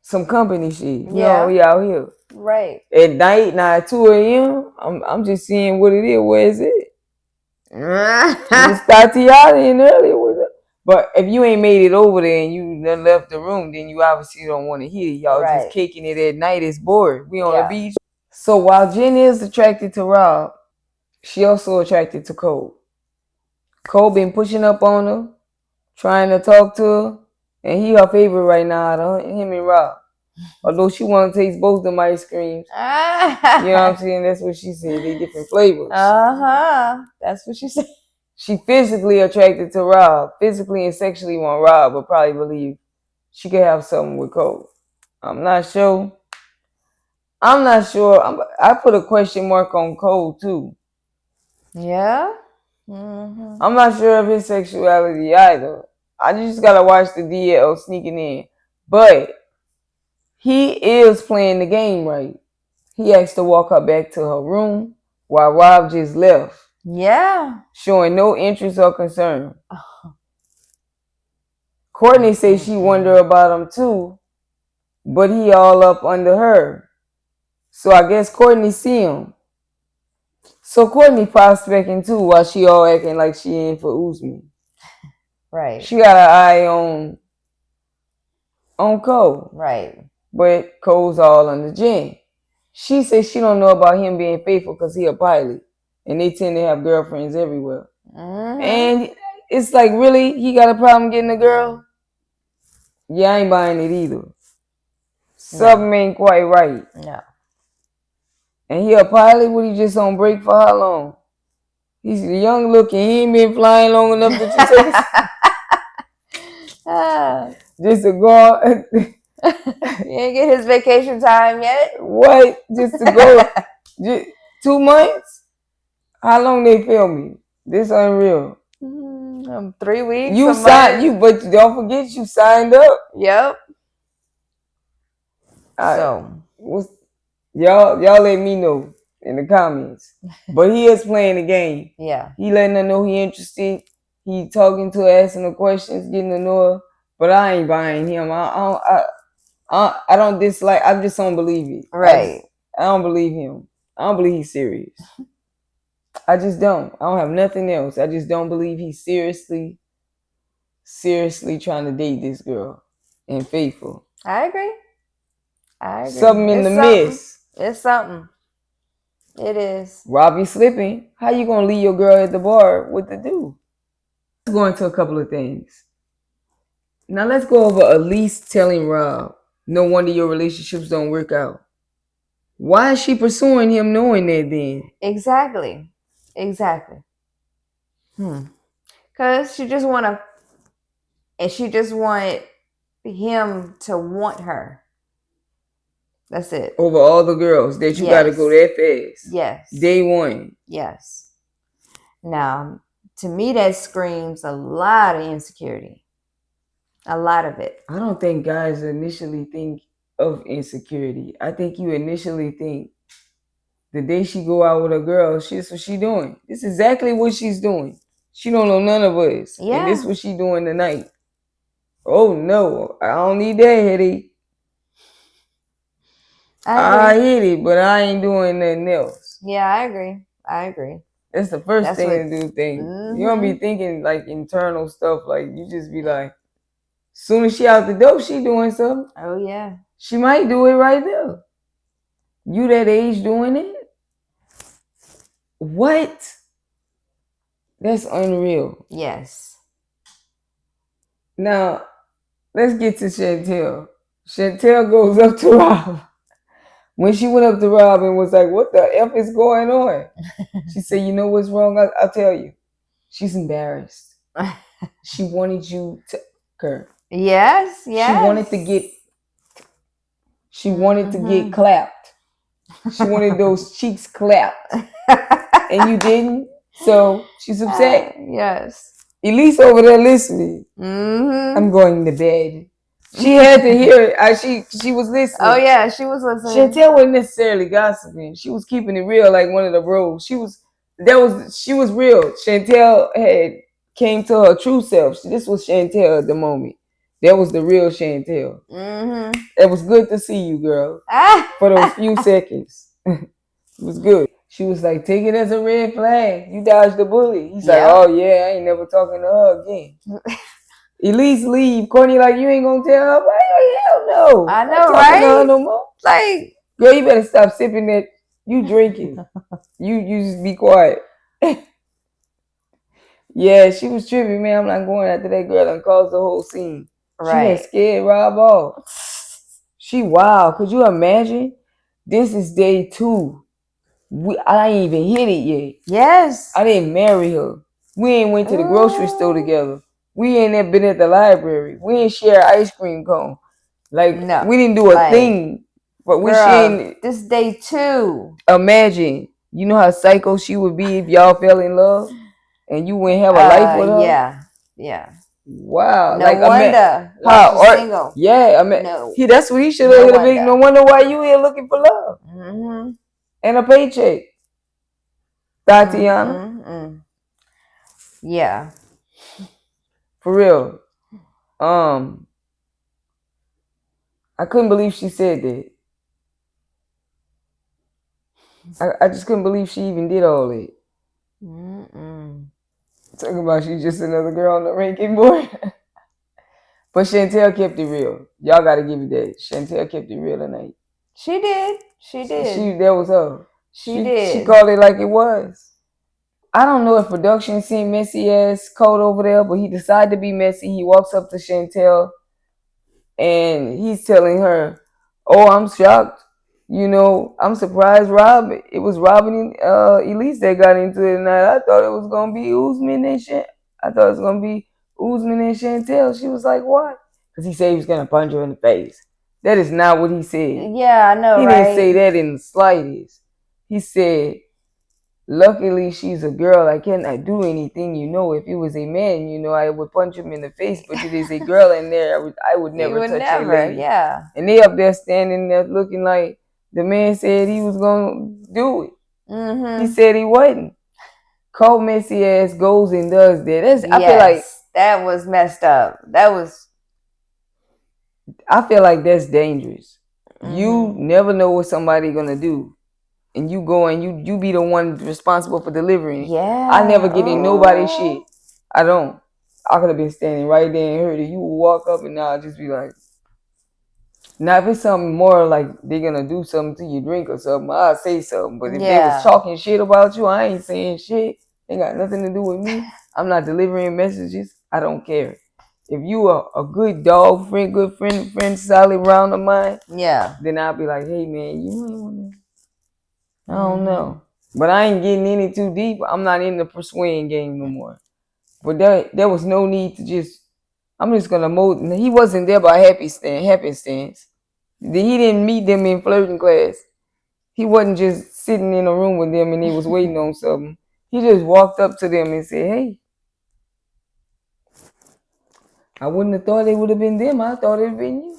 Some company shit. You know, we out here. Right. At night, now at 2 a.m., I'm just seeing what it is. Where is it? Miss Tatiana in earlier with her. But if you ain't made it over there and you done left the room, then you obviously don't want to hear it. Y'all just kicking it at night. It's bored. We on the beach. So while Jen is attracted to Rob, she also attracted to Colt. Colt been pushing up on her, trying to talk to her, and he her favorite right now out of him and Rob. Although she want to taste both of them ice creams. You know what I'm saying? That's what she said. They different flavors. That's what she said. She physically attracted to Rob. Physically and sexually want Rob, but probably believe she could have something with Colt. I'm not sure. I put a question mark on Colt too. Yeah? Mm-hmm. I'm not sure of his sexuality either. I just gotta watch the DL sneaking in. But he is playing the game right. He asked to walk her back to her room while Rob just left. Yeah. Showing no interest or concern. Cortney says she wonder about him too, but he all up under her. So I guess Cortney see him. So Cortney prospecting too while she all acting like she in for Usman. Right. She got an eye on Cole. Right. But Cole's all under Jen. She says she don't know about him being faithful because he a pilot. And they tend to have girlfriends everywhere. Mm-hmm. And it's like, really? He got a problem getting a girl? Yeah, I ain't buying it either. Something ain't quite right. No. And he a pilot? What, he just on break for how long? He's young looking. He ain't been flying long enough that you take just to go on. You ain't get his vacation time yet? What? Just to go? Just 2 months? How long they film me? This unreal. 3 weeks. You signed, but don't forget you signed up. Yep. Y'all let me know in the comments. But he is playing the game. Yeah. He letting her know he interested. He talking to her, asking her questions, getting to know her. But I ain't buying him. I don't dislike. I just don't believe it. Right. I don't believe him. I don't believe he's serious. I just don't. I don't have nothing else. I just don't believe he's seriously trying to date this girl and faithful. I agree. Something in the mist. It's something. It is. Robbie slipping. How you gonna leave your girl at the bar with the dude? Let's go into a couple of things. Now let's go over Elise telling Rob, no wonder your relationships don't work out. Why is she pursuing him knowing that then? Exactly. Because she just want him to want her. That's it. Over all the girls that you gotta go that fast. Yes. Day one. Yes. Now, to me, that screams a lot of insecurity. A lot of it. I don't think guys initially think of insecurity. I think you initially think the day she go out with a girl, this is what she doing. This is exactly what she's doing. She don't know none of us. Yeah. And this is what she doing tonight. Oh no, I don't need that headache. I hit it, but I ain't doing nothing else. Yeah, I agree. That's the first thing to do. Mm-hmm. You don't be thinking like internal stuff. Like you just be like, soon as she out the door, she doing something. Oh yeah. She might do it right there. You that age doing it? What? That's unreal. Yes. Now, let's get to Chantel. Chantel goes up to Rob. When she went up to Rob and was like, what the F is going on? She said, you know what's wrong? I'll tell you. She's embarrassed. She wanted you to her. Yes. She wanted to get clapped. She wanted those cheeks clapped. And you didn't. So she's upset. Yes. Elise over there listening. Mm-hmm. I'm going to bed. She had to hear it. She was listening. Oh yeah, she was listening. Chantel wasn't necessarily gossiping. She was keeping it real, like one of the bros. She was real. Chantel came to her true self. This was Chantel at the moment. That was the real Chantel. Mm-hmm. It was good to see you, girl. For those few seconds. It was good. She was like, take it as a red flag. You dodged the bullet. He's like, oh yeah, I ain't never talking to her again. Elise leave. Cortney like, you ain't gonna tell her? Like, hell no. I know, right? To her no more. Like, girl, you better stop sipping that. You drinking. you just be quiet. Yeah, she was tripping, man. I'm not going after that girl and caused the whole scene. Right. She had scared Rob off. She wild. Could you imagine? This is day 2. I ain't even hit it yet. Yes. I didn't marry her. We ain't went to the grocery store together. We ain't been at the library. We ain't share ice cream cone. Like, no, we didn't do a thing. But we ain't. This is day 2. Imagine. You know how psycho she would be if y'all fell in love? And you wouldn't have a life with her? Yeah. Yeah. Wow. No wonder. How single. Yeah. No. That's what he should have hit a big. No wonder why you here looking for love. Mm-hmm. And a paycheck. Tatiana. Mm-hmm. Yeah. For real. I couldn't believe she said that. I just couldn't believe she even did all that. Talking about she's just another girl on the ranking board. But Chantel kept it real. Y'all got to give it that. Chantel kept it real tonight. She did. That was her. She did. She called it like it was. I don't know if production seen messy ass Colt over there, but he decided to be messy. He walks up to Chantel and he's telling her, oh, I'm shocked. You know, I'm surprised Rob. It was Rob and Elise that got into it tonight. I thought it was going to be Usman and Chantel. She was like, what? Because he said he was going to punch her in the face. That is not what he said. Yeah, I know, right? He didn't say that in the slightest. He said, luckily, she's a girl. I cannot do anything. You know, if it was a man, you know, I would punch him in the face. But it is a girl in there. I would never touch a lady. Yeah. And they up there standing there looking like the man said he was going to do it. Mm-hmm. He said he wasn't. Cold messy ass goes and does that. I feel like that was messed up. I feel like that's dangerous. Mm-hmm. You never know what somebody gonna do. And you go and you be the one responsible for delivering it. Yeah. I never get in nobody's shit. I don't. I could have been standing right there and heard it. You will walk up and I'll just be like, now if it's something more like they're gonna do something to your drink or something, I'll say something. But if they was talking shit about you, I ain't saying shit. They got nothing to do with me. I'm not delivering messages. I don't care. If you are a good dog friend, good friend, solid round of mine, then I'll be like, hey man, you ain't want to. I don't know. But I ain't getting any too deep. I'm not in the persuading game no more. But there was no need to just, I'm just going to mold. He wasn't there by happenstance. He didn't meet them in flirting class. He wasn't just sitting in a room with them and he was waiting on something. He just walked up to them and said, hey. I wouldn't have thought it would have been them. I thought it would have been you.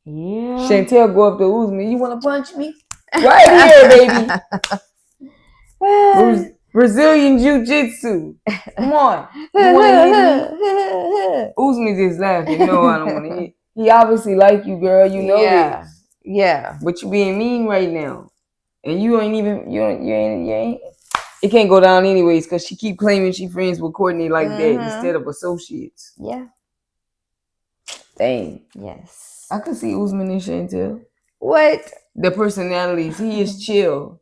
Yeah. Chantel go up to Usman. You want to punch me? Right here, baby. Brazilian Jiu-Jitsu. Come on. You want to hit me? Usman just laughing. No, I don't want to hit. He obviously like you, girl. You know this. Yeah. But you being mean right now. And you ain't even, you ain't. It can't go down anyways because she keep claiming she friends with Cortney like that instead of associates. Yeah. Dang. Yes. I could see Usman and Chantel. What? The personalities. He is chill.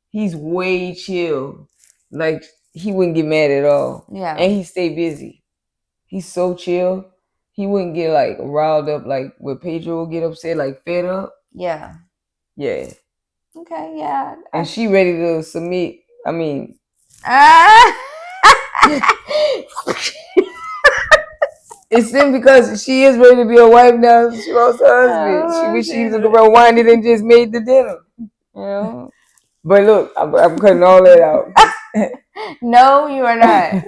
He's way chill. Like, he wouldn't get mad at all. Yeah. And he stay busy. He's so chill. He wouldn't get, like, riled up like where Pedro will get upset, like, fed up. Yeah. Yeah. Okay, yeah. And she ready to submit. I mean. It's then because she is ready to be a wife now. She wants her husband. She wish she was rewinded and just made the dinner. You know? But look, I'm cutting all that out. No, you are not.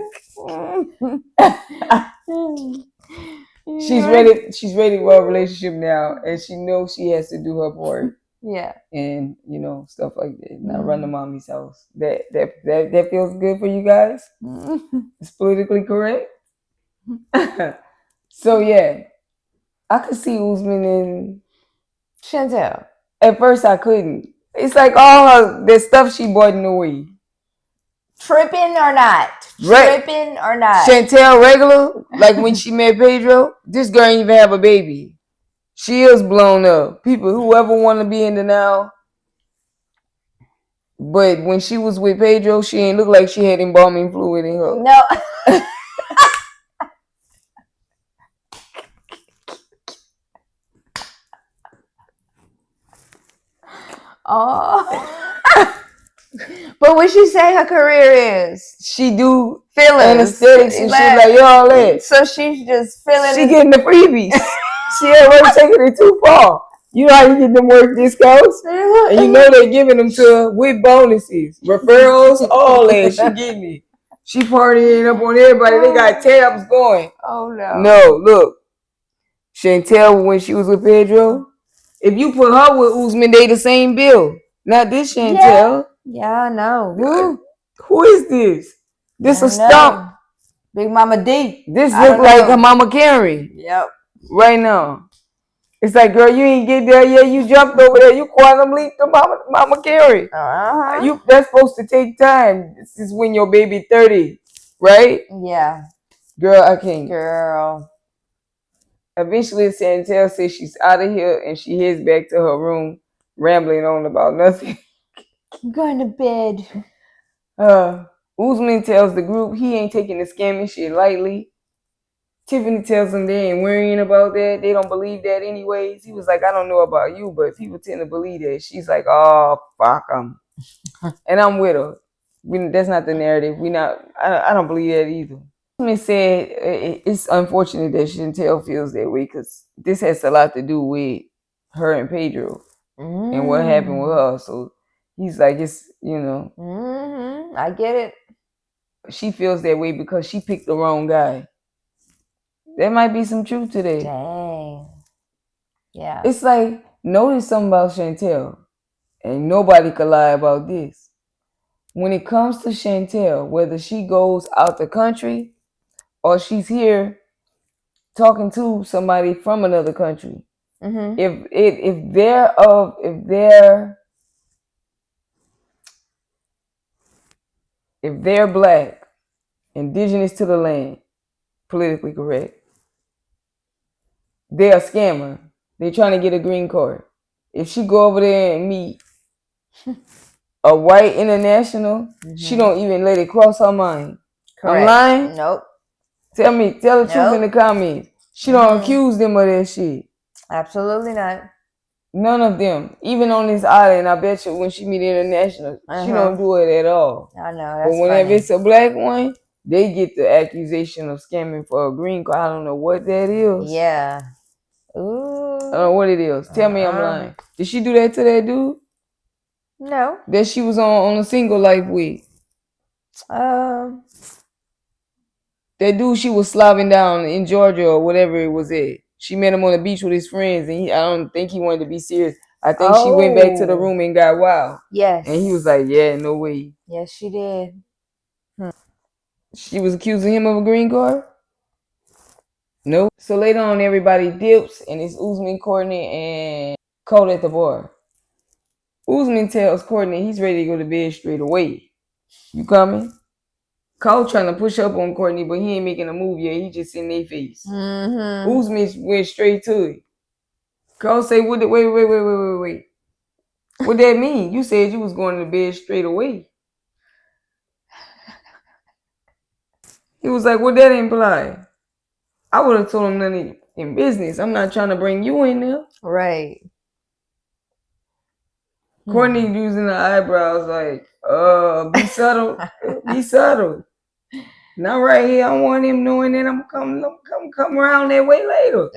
She's ready. She's ready for a relationship now, and she knows she has to do her part. Yeah. And you know, stuff like that. Not run to mommy's house. That feels good for you guys. It's politically correct. So yeah, I could see Usman and Chantel. At first I couldn't. It's like all the stuff she bought in the way. Tripping or not? Tripping or not? Chantel regular, like when she met Pedro, this girl ain't even have a baby. She is blown up. People, whoever want to be in the now. But when she was with Pedro, she ain't look like she had embalming fluid in her. No. Oh. But what she say her career is? She do fillers, anesthetics and shit like y'all that. So she's just filling. She getting the freebies. She ain't really taking it too far. You know how you get them work discounts? And you know they giving them to her with bonuses, referrals, all that. She getting it. She partying up on everybody. They got tabs going. Oh, no. No, look. Chantel, when she was with Pedro, if you put her with Usman, they the same bill. Not this Chantel. Yeah, I know. Who is this? This a stump. Big Mama D. This look like her Mama Carrie. Yep. Right now. It's like, girl, you ain't get there yet. You jumped over there. You quantum leaped to Mama Carrie. That's supposed to take time. This is when your baby 30, right? Yeah. Girl, I can't. Girl. Eventually, Chantel says she's out of here and she heads back to her room, rambling on about nothing. I'm going to bed. Usman tells the group he ain't taking the scamming shit lightly. Tiffany tells them they ain't worrying about that. They don't believe that anyways. He was like, I don't know about you, but people tend to believe that. She's like, oh, fuck them. And I'm with her. That's not the narrative. I don't believe that either. Usman said it's unfortunate that Chantel feels that way because this has a lot to do with her and Pedro and what happened with her. So he's like, it's, you know. I get it. She feels that way because she picked the wrong guy. There might be some truth to that. Dang. Yeah. It's like, notice something about Chantel, and nobody could lie about this. When it comes to Chantel, whether she goes out the country or she's here talking to somebody from another country, if they're black, indigenous to the land, politically correct, they're a scammer. They're trying to get a green card. If she go over there and meet a white international, she don't even let it cross her mind. Correct. I'm lying? Nope. Tell the truth in the comments. She don't accuse them of that shit. Absolutely not. None of them. Even on this island, I bet you when she meet international, she don't do it at all. I know. But whenever it's a black one, they get the accusation of scamming for a green card. I don't know what that is. Yeah. Ooh. I don't know what it is. Tell me I'm lying. Did she do that to that dude? No. That she was on a single life with? That dude she was slobbing down in Georgia or whatever it was at. She met him on the beach with his friends, and I don't think he wanted to be serious. I think she went back to the room and got wild. Yes. And he was like, yeah, no way. Yes, she did. She was accusing him of a green card? Nope. So later on, everybody dips, and it's Usman, Cortney, and Colt at the bar. Usman tells Cortney he's ready to go to bed straight away. You coming? Colt trying to push up on Cortney, but he ain't making a move yet. He just in their face. Usman went straight to it. Colt say, wait. What that mean? You said you was going to bed straight away. He was like, what that imply? I would have told him nothing in business. I'm not trying to bring you in there. Right. Cortney using the eyebrows like, be subtle. Be subtle. Not right here. I want him knowing that I'm come around that way later.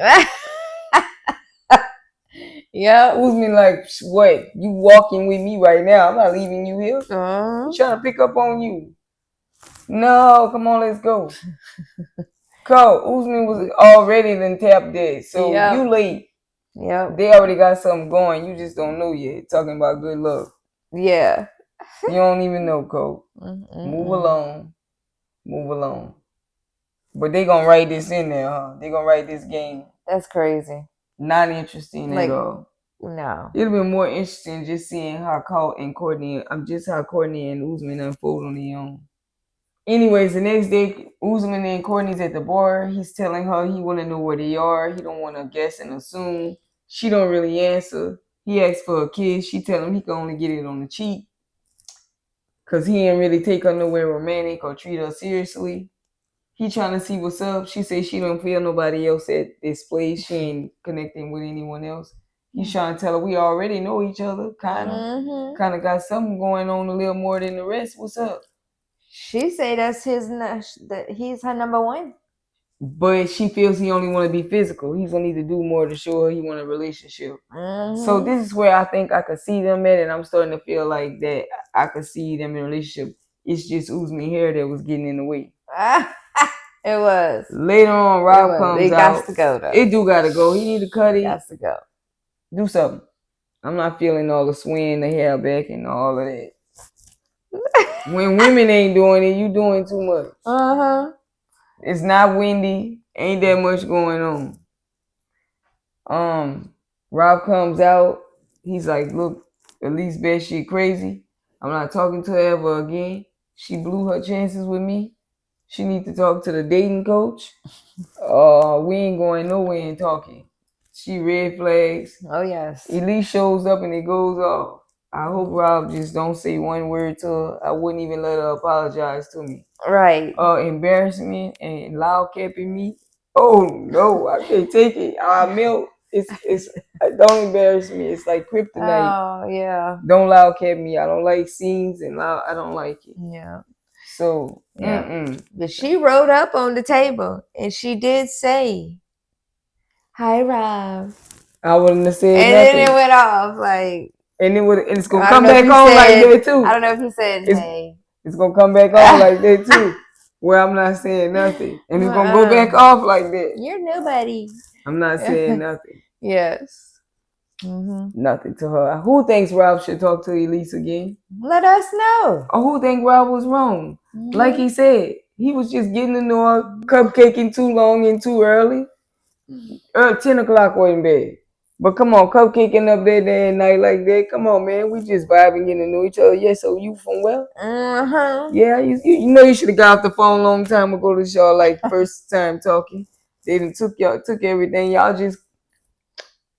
Yeah. Usman like, what? You walking with me right now. I'm not leaving you here. I'm trying to pick up on you. No, come on, let's go. Colt, Usman was already then tapped dead. So you late. Yep. They already got something going. You just don't know yet. Talking about good luck. Yeah. You don't even know, Colt. Move along. Move along. But they gonna write this in there, huh? They gonna write this game. That's crazy. Not interesting at all. No. It'll be more interesting just seeing how Colt and Cortney, how Cortney and Usman unfold on their own. Anyways, the next day, Usman and Cortney's at the bar. He's telling her he want to know where they are. He don't want to guess and assume. She don't really answer. He asks for a kiss. She tell him he can only get it on the cheek because he ain't really take her nowhere romantic or treat her seriously. He trying to see what's up. She says she don't feel nobody else at this place. She ain't connecting with anyone else. He's trying to tell her we already know each other, kind of got something going on a little more than the rest. What's up? She say that he's her number one. But she feels he only want to be physical. He's gonna need to do more to show her he want a relationship. So this is where I think I could see them at, and I'm starting to feel like that I could see them in a relationship. It's just Usman hair that was getting in the way. It was. Later on, Rob comes out. It got to go though. It do gotta go. He need to cut it. Got to go. Do something. I'm not feeling all the swing, the hair back, and all of that. When women ain't doing it, you doing too much. It's not windy. Ain't that much going on. Rob comes out. He's like, look, at least bet she crazy. I'm not talking to her ever again. She blew her chances with me. She need to talk to the dating coach. We ain't going nowhere and talking. She red flags. Oh, yes. Elise shows up and it goes off. I hope Rob just don't say one word to her. I wouldn't even let her apologize to me. Right. Embarrassment and loud capping me. Oh no, I can't take it. I melt. It's don't embarrass me. It's like kryptonite. Oh yeah. Don't loud cap me. I don't like scenes and loud. I don't like it. Yeah. So But she wrote up on the table and she did say, "Hi, Rob." I wouldn't have said and nothing. Then it went off like. And it's gonna come back on like that too. I don't know if he said hey. It's gonna come back on like that too. Where I'm not saying nothing. And it's gonna go back off like that. You're nobody. I'm not saying nothing. Yes. Nothing to her. Who thinks Rob should talk to Elise again? Let us know. Or who think Rob was wrong? Like he said, he was just getting to know her, cupcaking too long and too early. 10 o'clock wasn't bad. But come on, cupcaking up there day and night like that. Come on, man. We just vibing, getting to know each other. Yeah, so you from well? Yeah, you know you should have got off the phone a long time ago to y'all like first time talking. They done took everything. Y'all just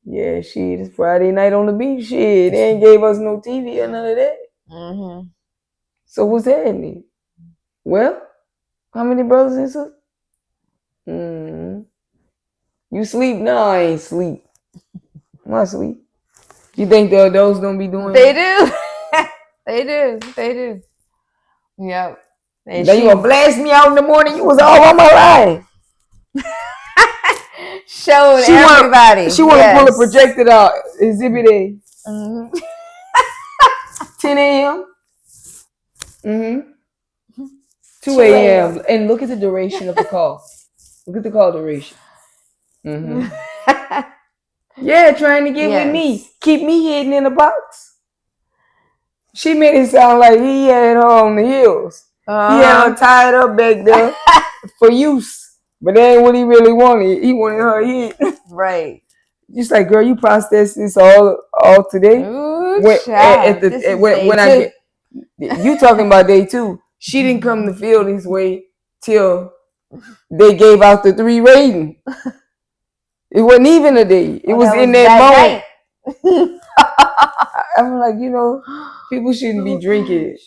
it's Friday night on the beach. Shit, they ain't gave us no TV or none of that. So what's happening? Well, how many brothers and sisters? You sleep? No, I ain't sleep. I sleep. You think the adults don't be doing They do. They do. Yep. And now you gonna blast me out in the morning? You was all on my line. Showing everybody. She want to pull a projector out. Exhibit A. 10 a.m. 2 a.m. And look at the duration of the call. Look at the call duration. Yeah, trying to get with me. Keep me hidden in a box. She made it sound like he had her on the heels. He had her tied up back there for use. But that ain't what he really wanted. He wanted her hidden. Right. Just like, girl, you processed this all today. Ooh, you talking about day 2. She didn't come to feel this way till they gave out the 3 rating. It wasn't even a day. It was in that moment. I'm like, people shouldn't be drinking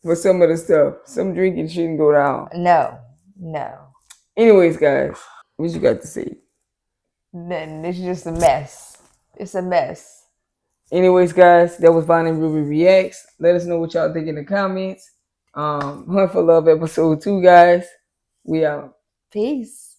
for some of the stuff. Some drinking shouldn't go down. No. Anyways, guys, what you got to say? It's just a mess. It's a mess. Anyways, guys, that was vonnruby Reacts. Let us know what y'all think in the comments. Hunt for Love episode 2, guys. We out. Peace.